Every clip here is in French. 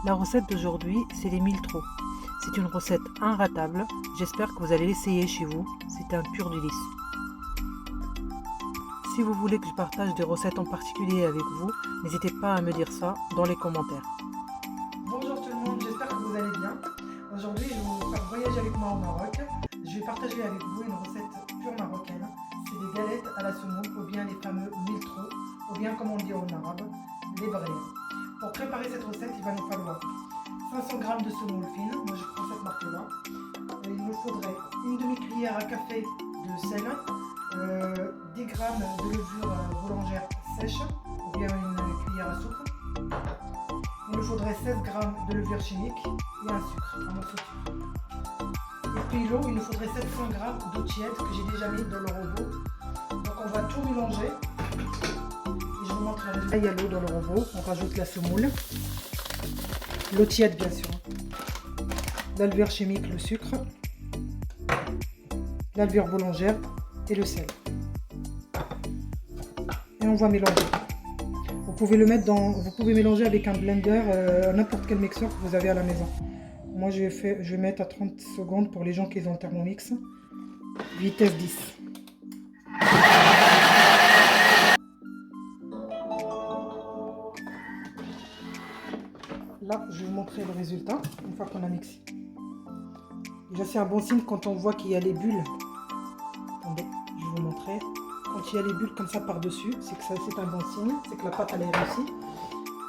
La recette d'aujourd'hui, c'est les miltraux. C'est une recette inratable. J'espère que vous allez l'essayer chez vous. C'est un pur délice. Si vous voulez que je partage des recettes en particulier avec vous, n'hésitez pas à me dire ça dans les commentaires. Bonjour tout le monde, j'espère que vous allez bien. Aujourd'hui, je vais vous faire voyager avec moi au Maroc. Je vais partager avec vous une recette pure marocaine. C'est des galettes à la semoule ou bien les fameux miltraux, ou bien comme on dit en arabe, les bréas. Pour préparer cette recette, il va nous falloir 500 g de semoule fine, moi je prends cette marque-là. Il nous faudrait une demi-cuillère à café de sel, 10 g de levure boulangère sèche, ou bien une cuillère à soupe. Il nous faudrait 16 g de levure chimique et un sucre, un morceau de sucre. Et puis l'eau, il nous faudrait 700 g d'eau tiède que j'ai déjà mis dans le robot. Donc on va tout mélanger. Et je vous montre le résultat. Il y a l'eau dans le robot, on rajoute la semoule. L'eau tiède bien sûr. La levure chimique, le sucre. La levure boulangère et le sel. Et on va mélanger. Vous pouvez mélanger avec un blender, n'importe quel mixeur que vous avez à la maison. Moi je vais mettre à 30 secondes pour les gens qui ont le Thermomix. Vitesse 10. Là, je vais vous montrer le résultat une fois qu'on a mixé. Déjà, c'est un bon signe quand on voit qu'il y a les bulles. Attendez, je vais vous montrer. Quand il y a les bulles comme ça par-dessus, c'est que c'est un bon signe, c'est que la pâte elle est réussie.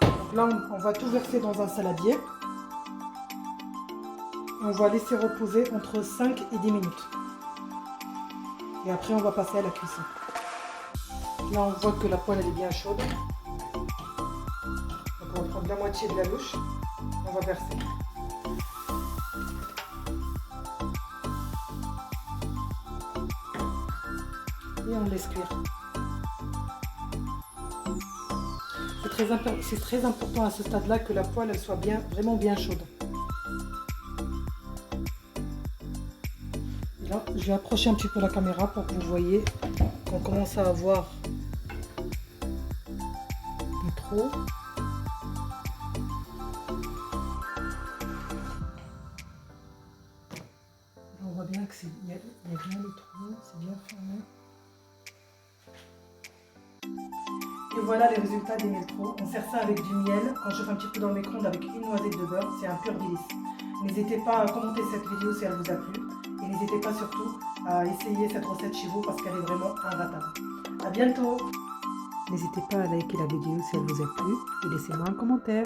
Donc là, on va tout verser dans un saladier. Et on va laisser reposer entre 5 et 10 minutes. Et après, on va passer à la cuisson. Là, on voit que la poêle elle est bien chaude. Donc on va prendre la moitié de la louche. On va verser. Et on laisse cuire. C'est très important à ce stade-là que la poêle elle soit vraiment bien chaude. Et là, je vais approcher un petit peu la caméra pour que vous voyez qu'on commence à avoir des trous. Là, on voit bien qu'il y a bien les trous, c'est bien fermé. Et voilà les résultats des miltraux. On sert ça avec du miel. Quand je fais un petit peu dans le micro-ondes avec une noisette de beurre, c'est un pur délice. N'hésitez pas à commenter cette vidéo si elle vous a plu. Et n'hésitez pas surtout à essayer cette recette chez vous parce qu'elle est vraiment inratable. A bientôt. N'hésitez pas à liker la vidéo si elle vous a plu et laissez-moi un commentaire.